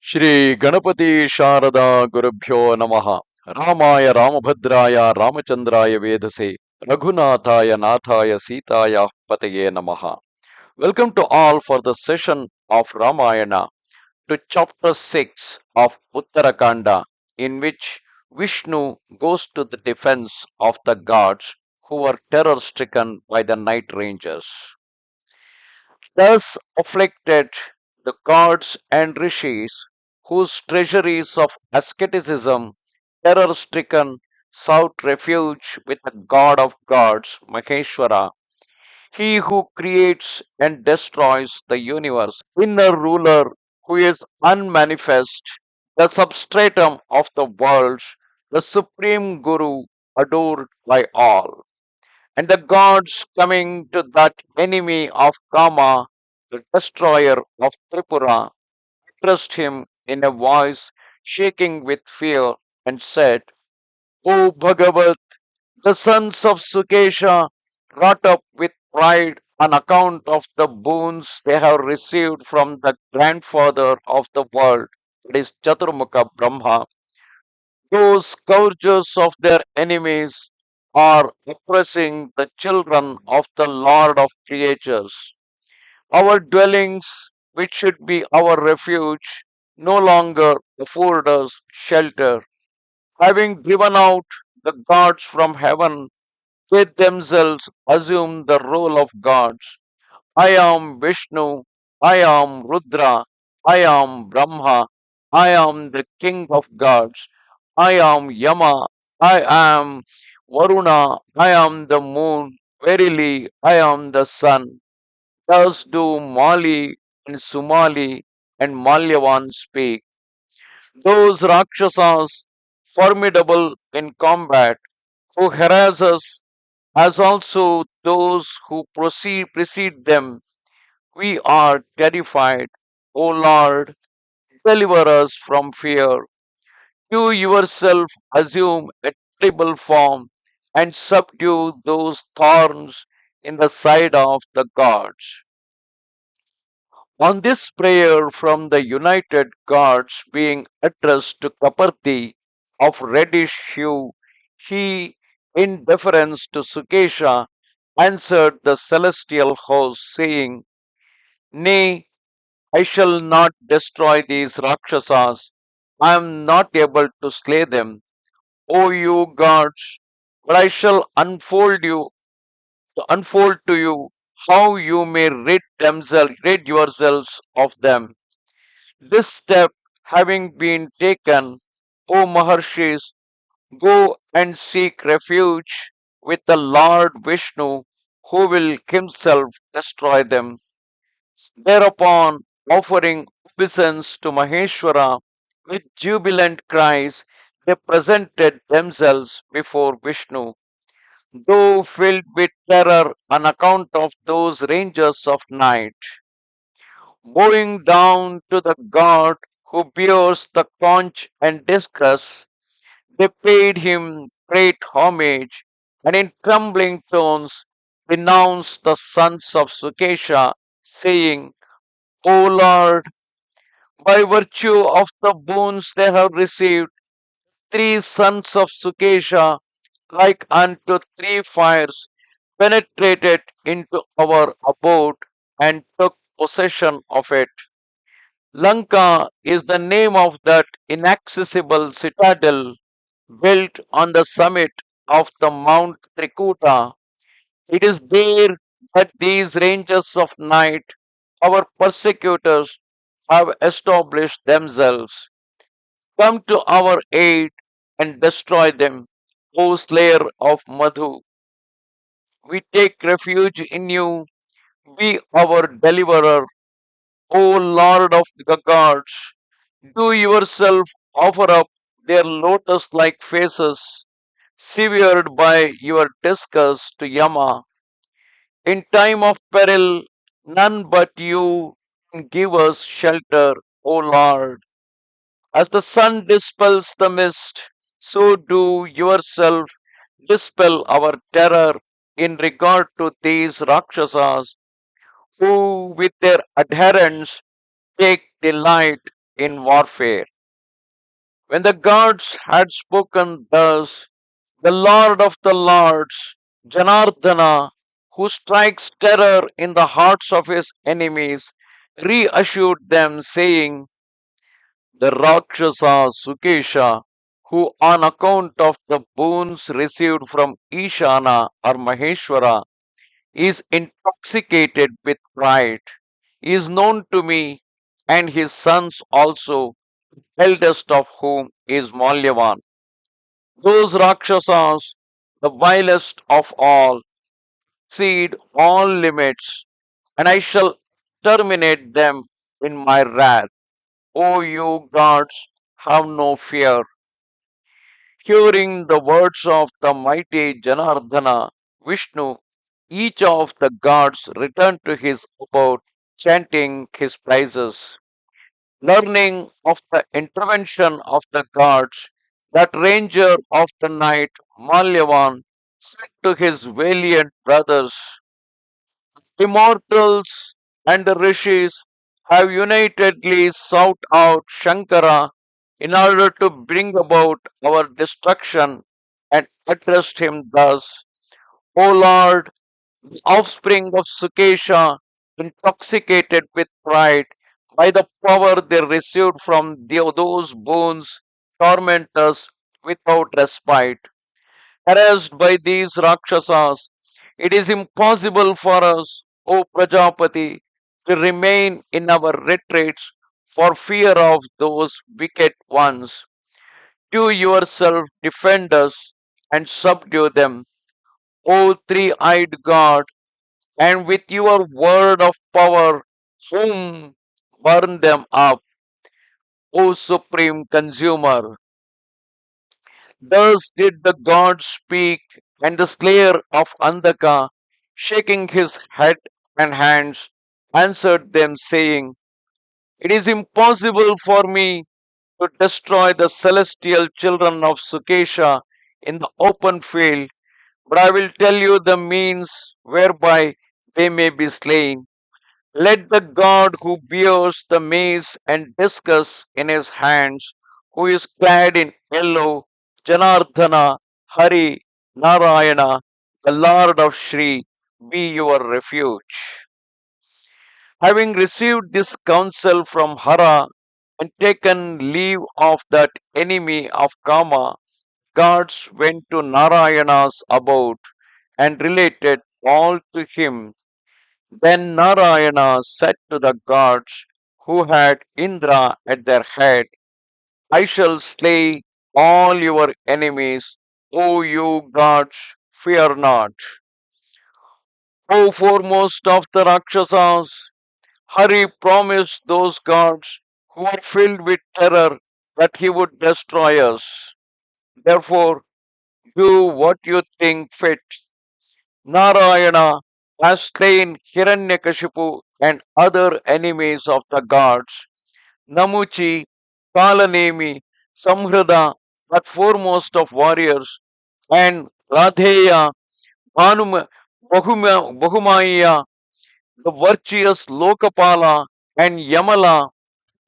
Shri Ganapati Sharada Gurubhyo Namaha Ramaya Ramabhadraya Ramachandraya Vedase Raghunathaya Nathaya Sitaya Pataye Namaha. Welcome to all for the session of Ramayana to chapter 6 of Uttara Kanda, in which Vishnu goes to the defense of the gods who were terror stricken by the night rangers. Thus afflicted, the gods and rishis, whose treasuries of asceticism, terror stricken, sought refuge with the god of gods, Maheshwara, he who creates and destroys the universe, inner ruler who is unmanifest, the substratum of the worlds, the supreme guru adored by all. And the gods coming to that enemy of Kama, the destroyer of Tripura, addressed him in a voice shaking with fear and said, O Bhagavat, the sons of Sukesha, wrought up with pride on account of the boons they have received from the grandfather of the world, that is Chaturmukha Brahma, those scourges of their enemies are oppressing the children of the Lord of creatures. Our dwellings, which should be our refuge, no longer afford us shelter. Having driven out the gods from heaven, they themselves assume the role of gods. I am Vishnu, I am Rudra, I am Brahma, I am the king of gods, I am Yama, I am Varuna, I am the moon, verily I am the sun. Thus do Mali and Sumali and Malyavan speak. Those Rakshasas, formidable in combat, who harass us, as also those who precede them, we are terrified. O Lord, deliver us from fear. You yourself assume a terrible form and subdue those thorns in the side of the gods. On this prayer from the united gods being addressed to Kaparti of reddish hue, he, in deference to Sukesha, answered the celestial host, saying, Nay, I shall not destroy these Rakshasas. I am not able to slay them, O you gods, but I shall unfold to you how you may rid yourselves of them. This step having been taken, O Maharshis, go and seek refuge with the Lord Vishnu, who will himself destroy them. Thereupon, offering obeisance to Maheshwara with jubilant cries, they presented themselves before Vishnu, though filled with terror on account of those rangers of night. Bowing down to the god who bears the conch and discus, they paid him great homage, and in trembling tones denounced the sons of Sukesha, saying, O Lord, by virtue of the boons they have received, three sons of Sukesha, like unto three fires, penetrated into our abode and took possession of it. Lanka is the name of that inaccessible citadel built on the summit of the Mount Trikuta. It is there that these rangers of night, our persecutors, have established themselves. Come to our aid and destroy them, O slayer of Madhu. We take refuge in you, be our deliverer, O Lord of the gods. Do yourself offer up their lotus like faces, severed by your disgust to Yama. In time of peril, none but you can give us shelter, O Lord. As the sun dispels the mist, so do yourself dispel our terror in regard to these Rakshasas, who with their adherents take delight in warfare. When the gods had spoken thus, the Lord of the Lords, Janardana, who strikes terror in the hearts of his enemies, reassured them, saying, the Rakshasas, Sukesha, who on account of the boons received from Ishana or Maheshwara is intoxicated with pride, is known to me, and his sons also, eldest of whom is Malyavan. Those Rakshasas, the vilest of all, exceed all limits, and I shall terminate them in my wrath. O you gods, have no fear. Hearing the words of the mighty Janardana, Vishnu, each of the gods returned to his abode, chanting his praises. Learning of the intervention of the gods, that ranger of the night, Malyavan, said to his valiant brothers, immortals and the rishis have unitedly sought out Shankara in order to bring about our destruction and addressed him thus, O Lord, the offspring of Sukesha, intoxicated with pride by the power they received from those boons, torment us without respite. Harassed by these Rakshasas, it is impossible for us, O Prajapati, to remain in our retreats for fear of those wicked ones. You yourself defend us and subdue them, O three eyed God, and with your word of power, whom burn them up, O supreme consumer. Thus did the god speak, and the slayer of Andaka, shaking his head and hands, answered them, saying, it is impossible for me to destroy the celestial children of Sukesha in the open field, but I will tell you the means whereby they may be slain. Let the god who bears the mace and discus in his hands, who is clad in yellow, Janardhana, Hari, Narayana, the Lord of Shri, be your refuge. Having received this counsel from Hara and taken leave of that enemy of Kama, gods went to Narayana's abode and related all to him. Then Narayana said to the gods who had Indra at their head, I shall slay all your enemies, O you gods, fear not. O foremost of the Rakshasas, Hari promised those gods who were filled with terror that he would destroy us. Therefore, do what you think fit. Narayana has slain Hiranyakashipu and other enemies of the gods. Namuchi, Kalanemi, Samhrada, that foremost of warriors, and Radheya, Bahumaya, the virtuous Lokapala, and Yamala,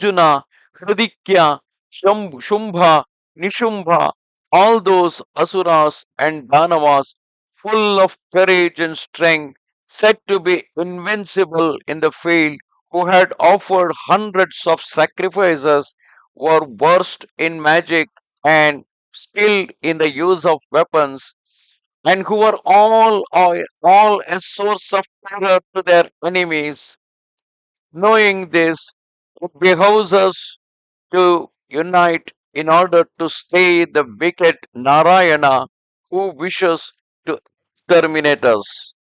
Arjuna, Hridikya, Shumbha, Nishumbha, all those asuras and danavas, full of courage and strength, said to be invincible in the field, who had offered hundreds of sacrifices, were versed in magic and skilled in the use of weapons, and who were all a source of terror to their enemies. Knowing this, it behoves us to unite in order to slay the wicked Narayana who wishes to exterminate us.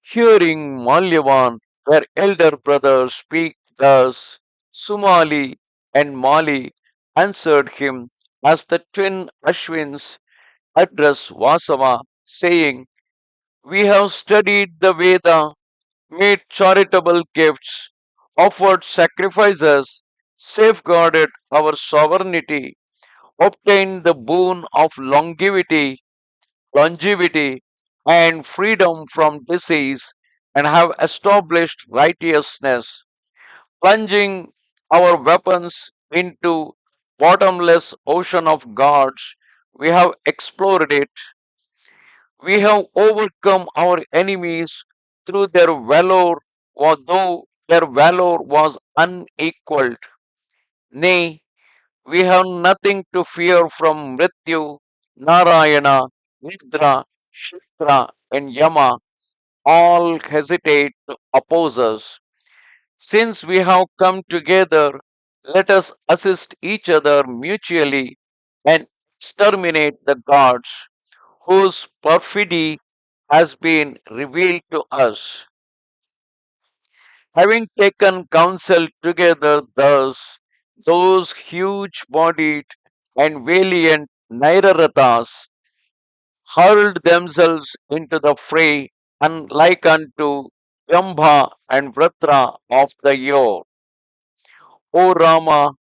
Hearing Malyavan, their elder brother, speak thus, Sumali and Mali answered him as the twin Ashwins address Vasava, saying, we have studied the Veda, made charitable gifts, offered sacrifices, safeguarded our sovereignty, obtained the boon of longevity, and freedom from disease, and have established righteousness, plunging our weapons into bottomless ocean of gods. We have explored it. We have overcome our enemies through their valor, although their valor was unequaled. Nay, we have nothing to fear from Mrityu, Narayana, Indra, Shukra, and Yama. All hesitate to oppose us. Since we have come together, let us assist each other mutually and exterminate the gods whose perfidy has been revealed to us. Having taken counsel together thus, those huge bodied and valiant Nairarathas hurled themselves into the fray, unlike unto Yambha and Vratra of the yore. O Rama,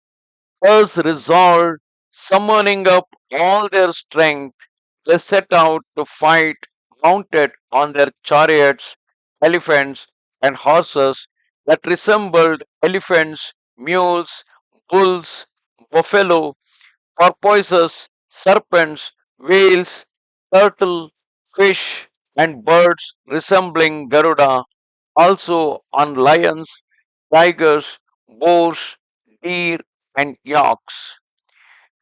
thus resolved, summoning up all their strength, they set out to fight mounted on their chariots, elephants, and horses that resembled elephants, mules, bulls, buffalo, porpoises, serpents, whales, turtle, fish, and birds resembling Garuda, also on lions, tigers, boars, deer, and yaks.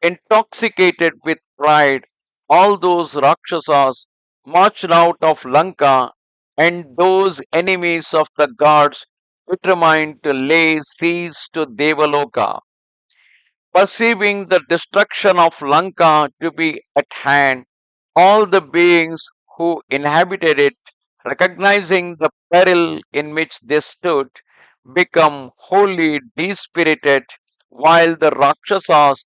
Intoxicated with pride, all those Rakshasas marched out of Lanka, and those enemies of the gods determined to lay siege to Devaloka. Perceiving the destruction of Lanka to be at hand, all the beings who inhabited it, recognizing the peril in which they stood, become wholly dispirited, while the Rakshasas,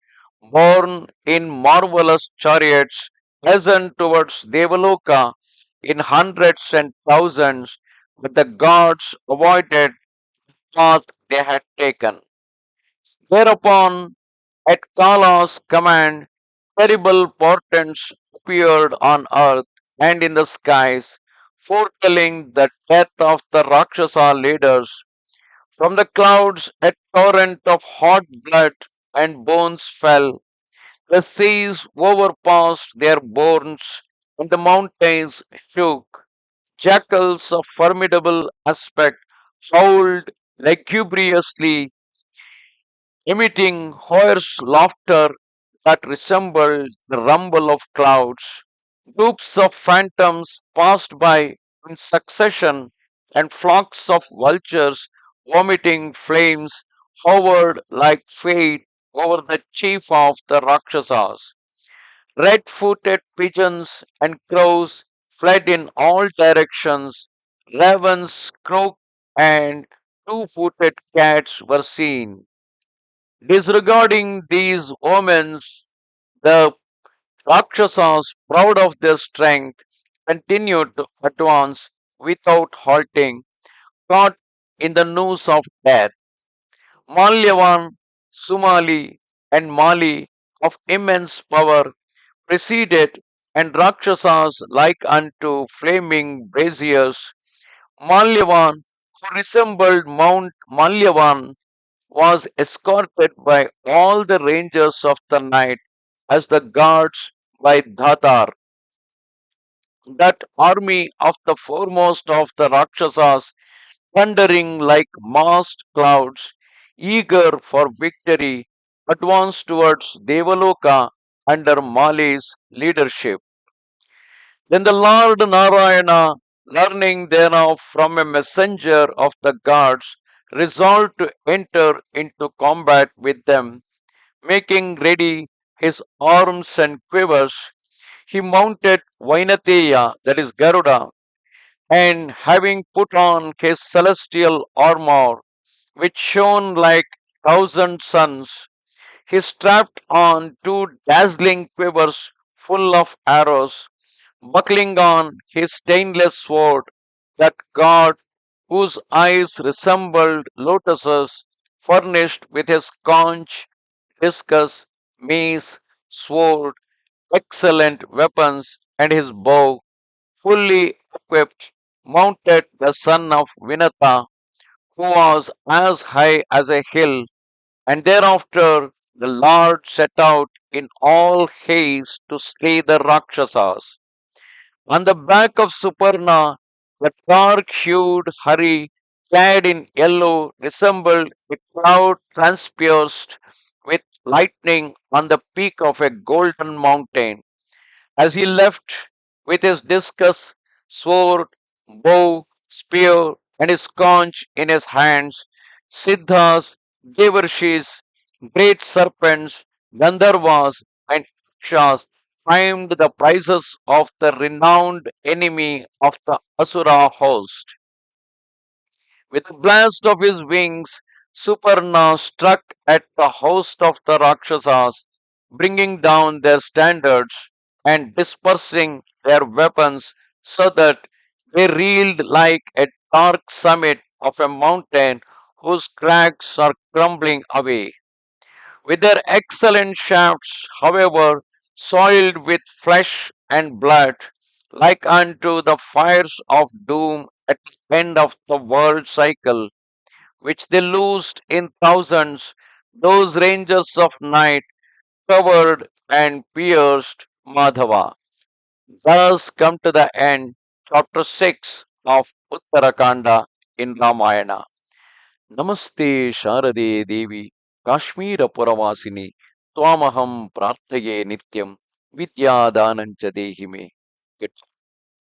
borne in marvelous chariots, hastened towards Devaloka in hundreds and thousands, but the gods avoided the path they had taken. Thereupon, at Kala's command, terrible portents appeared on earth and in the skies, foretelling the death of the Rakshasa leaders. From the clouds a torrent of hot blood and bones fell. The seas overpassed their bournes, and the mountains shook. Jackals of formidable aspect howled lugubriously, emitting hoarse laughter that resembled the rumble of clouds. Groups of phantoms passed by in succession, and flocks of vultures vomiting flames hovered like fate over the chief of the Rakshasas. Red footed pigeons and crows fled in all directions. Ravens croaked, and two footed cats were seen. Disregarding these omens, the Rakshasas, proud of their strength, continued to advance without halting, caught in the noose of death. Malyavan, Sumali, and Mali, of immense power, preceded, and Rakshasas like unto flaming braziers. Malyavan, who resembled Mount Malyavan, was escorted by all the rangers of the night as the guards by Dhatar. That army of the foremost of the Rakshasas, thundering like massed clouds, eager for victory, advanced towards Devaloka under Mali's leadership. Then the Lord Narayana, learning thereof from a messenger of the gods, resolved to enter into combat with them. Making ready his arms and quivers, he mounted Vainateya, that is Garuda, and having put on his celestial armor, which shone like thousand suns, he strapped on two dazzling quivers full of arrows, buckling on his stainless sword, that god whose eyes resembled lotuses, furnished with his conch, discus, mace, sword, excellent weapons, and his bow, fully equipped, mounted the son of Vinata, who was as high as a hill, And thereafter the Lord set out in all haste to slay the Rakshasas. On the back of Suparna, the dark-hued Hari, clad in yellow, resembled a cloud transpierced with lightning on the peak of a golden mountain. As he left with his discus, sword, bow, spear, and his conch in his hands, Siddhas, Devarshis, great serpents, Gandharvas, and Yakshas climbed the prizes of the renowned enemy of the Asura host. With a blast of his wings, Suparna struck at the host of the Rakshasas, bringing down their standards and dispersing their weapons so that they reeled like a dark summit of a mountain whose crags are crumbling away. With their excellent shafts, however, soiled with flesh and blood, like unto the fires of doom at the end of the world cycle, which they loosed in thousands, those rangers of night covered and pierced Madhava. Thus come to the end, chapter 6 of Uttara Kanda in Ramayana. Namaste Sharade Devi, Kashmira Puravasini, Twamaham Prarthaye Nityam, Vidya Danancha Dehime. Good